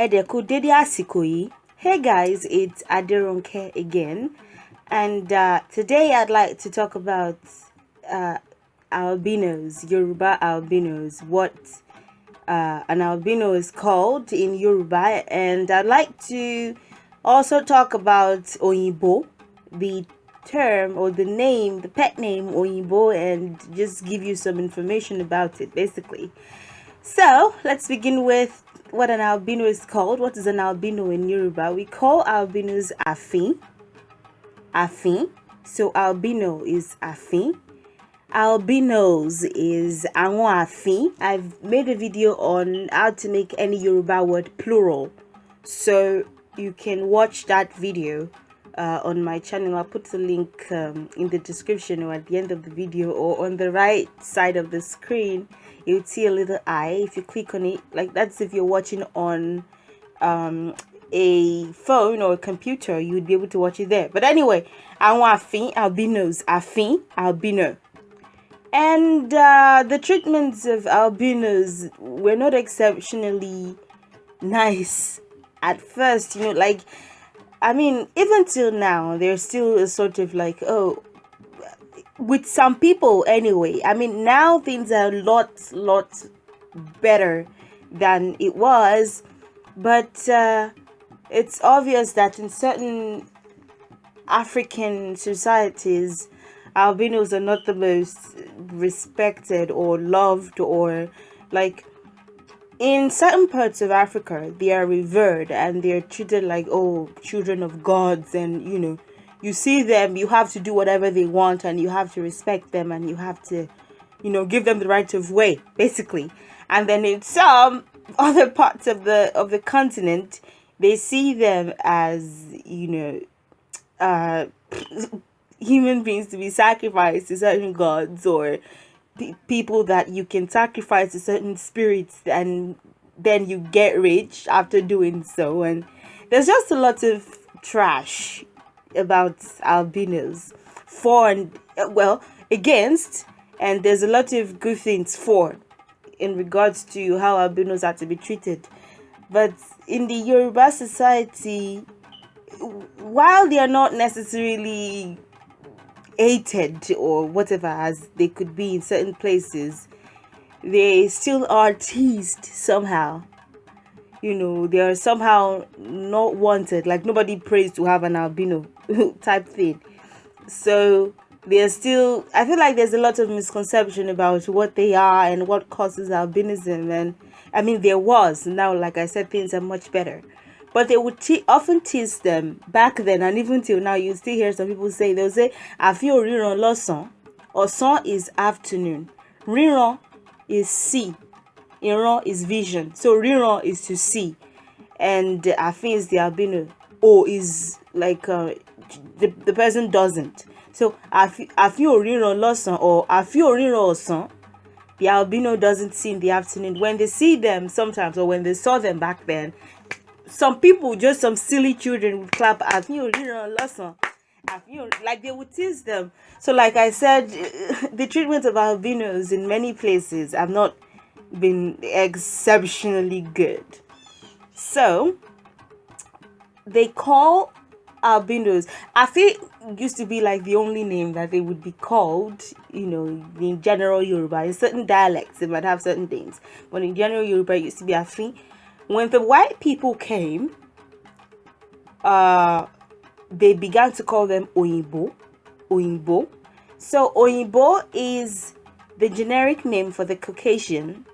Edeku Dede àsìkò yìí. Hey guys, it's Aderonke again, and today I'd like to talk about albinos, Yoruba albinos, what an albino is called in Yoruba, and I'd like to also talk about Oyinbo, the term or the name, the pet name Oyinbo, and just give you some information about it basically. So let's begin with what an albino is called. What is an albino in Yoruba? We call albinos afin. Afin. So albino is afin. Albinos is àwọn afin. I've made a video on how to make any Yoruba word plural. So you can watch that video on my channel. I'll put the link in the description or at the end of the video, or on the right side of the screen. You'll see a little eye. If you click on it, like that's if you're watching on a phone or a computer, you would be able to watch it there. But anyway, àwọn afin, albinos, afin, albino. And the treatments of albinos were not exceptionally nice at first, like, I mean, even till now, there's still a sort of like, oh, with some people anyway. I mean, now things are a lot better than it was, but it's obvious that in certain African societies, albinos are not the most respected or loved, or like in certain parts of Africa, they are revered and they're treated like, oh, children of gods, and you see them, you have to do whatever they want, and you have to respect them, and you have to, give them the right of way, basically. And then in some other parts of the continent, they see them as, human beings to be sacrificed to certain gods, or people that you can sacrifice to certain spirits, and then you get rich after doing so. And there's just a lot of trash about albinos for and against, and there's a lot of good things for in regards to how albinos are to be treated. But in the Yoruba society, while they are not necessarily hated or whatever as they could be in certain places, they still are teased somehow. They are somehow not wanted, like nobody prays to have an albino type thing. So there's still, I feel like there's a lot of misconception about what they are and what causes albinism. And I mean, there was. Now, like I said, things are much better. But they would often tease them back then, and even till now, you still hear some people say, they'll say, àfi ò ríran lọ́sàn. Ọ̀sán is afternoon. Ríran is see. Ìran is vision. So ríran is to see. And àfin is the albino. O is like the person doesn't. So àfi ò ríran lọ́sàn, or àfi ò ríran ọ̀sán. The albino doesn't see in the afternoon. When they see them sometimes, or when they saw them back then, some people, just some silly children, would clap at you, like they would tease them. So like I said, the treatment of albinos in many places have not been exceptionally good. So they call albinos, I think used to be like the only name that they would be called, in general Yoruba. In certain dialects, they might have certain things, but in general Yoruba, it used to be afin. When the white people came, they began to call them Oyinbo. Oyinbo. So Oyinbo is the generic name for the Caucasian,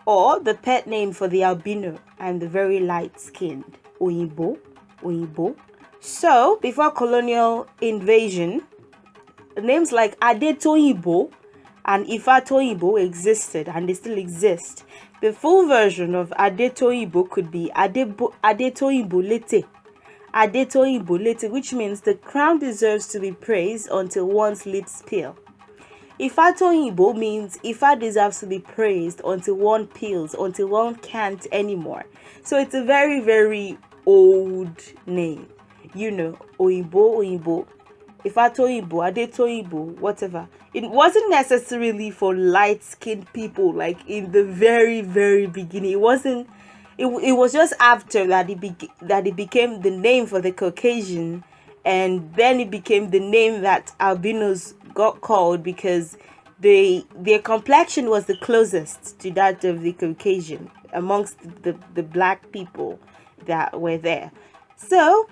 or the pet name for the albino and the very light-skinned. Oyinbo. Oyinbo. So before colonial invasion, names like Adetoyinbo and Ifatoyinbo existed, and they still exist. The full version of Adetoyinbo could be Adetoyinbo Lete. Adetoyinbo Lete, which means the crown deserves to be praised until one's lips peel. Ifatoyinbo means Ifa deserves to be praised until one peels, until one can't anymore. So it's a very, very old name. Oyinbo. Ifatoyinbo, Adetoyinbo, whatever. It wasn't necessarily for light-skinned people, like in the very, very beginning. It it was just after that it became the name for the Caucasian, and then it became the name that albinos got called because their complexion was the closest to that of the Caucasian amongst the black people that were there. So,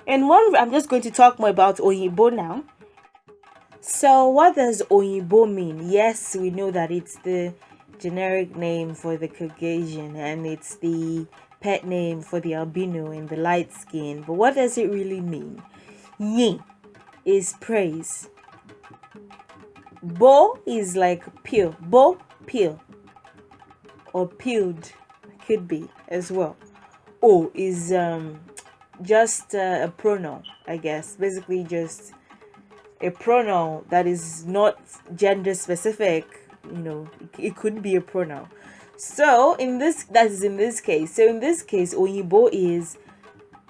I'm just going to talk more about Oyinbo now. So, what does Oyinbo mean? Yes, we know that it's the generic name for the Caucasian and it's the pet name for the albino and the light skin. But what does it really mean? Yin is praise. Bo is like peel. Bo, peel. Or peeled, could be as well. O is just a pronoun, I guess. Basically just a pronoun that is not gender specific. It could be a pronoun. So in this case, Oyinbo is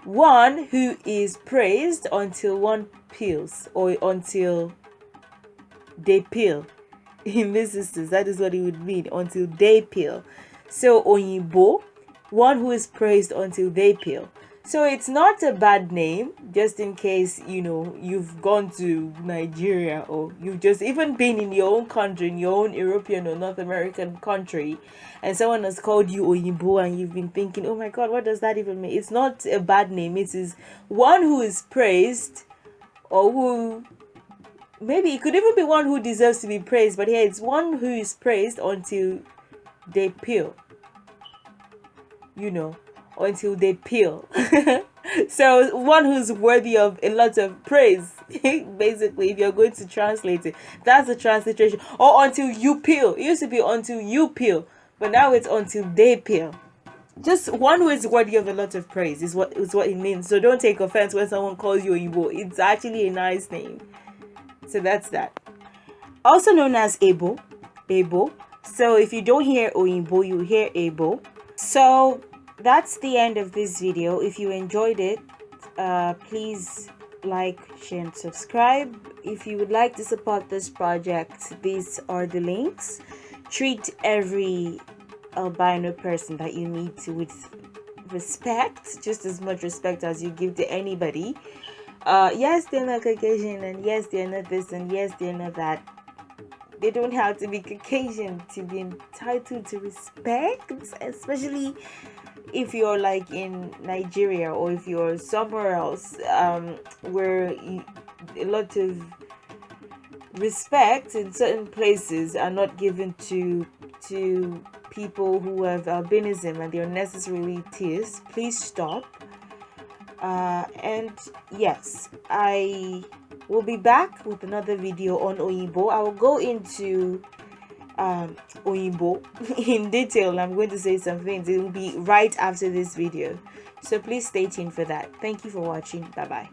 one who is praised until one peels, or until they peel. In this instance, that is what it would mean, until they peel. So Oyinbo, one who is praised until they peel. So it's not a bad name, just in case, you've gone to Nigeria, or you've just even been in your own country, in your own European or North American country, and someone has called you Oyinbo and you've been thinking, oh my God, what does that even mean? It's not a bad name. It is one who is praised, or who, maybe it could even be one who deserves to be praised, but here it's one who is praised until they peel. Until they peel. So one who's worthy of a lot of praise. Basically, if you're going to translate it, that's the transliteration. Or until you peel. It used to be until you peel, but now it's until they peel. Just one who is worthy of a lot of praise is what it means. So don't take offense when someone calls you Oyinbo. It's actually a nice name. So that's that. Also known as Ebo. So if you don't hear Oyinbo, you hear Ebo. So that's the end of this video. If you enjoyed it, please like, share, and subscribe. If you would like to support this project, these are the links. Treat every albino person that you meet with respect, just as much respect as you give to anybody. Yes, they're not Caucasian, and yes, they're not this, and yes, they're not that. They don't have to be Caucasian to be entitled to respect, especially if you're like in Nigeria, or if you're somewhere else where a lot of respect in certain places are not given to people who have albinism and they're necessarily tears. Please stop. And yes, I will be back with another video on Oyinbo. I will go into Oyinbo in detail. I'm going to say some things. It will be right after this video, so please stay tuned for that. Thank you for watching. Bye bye.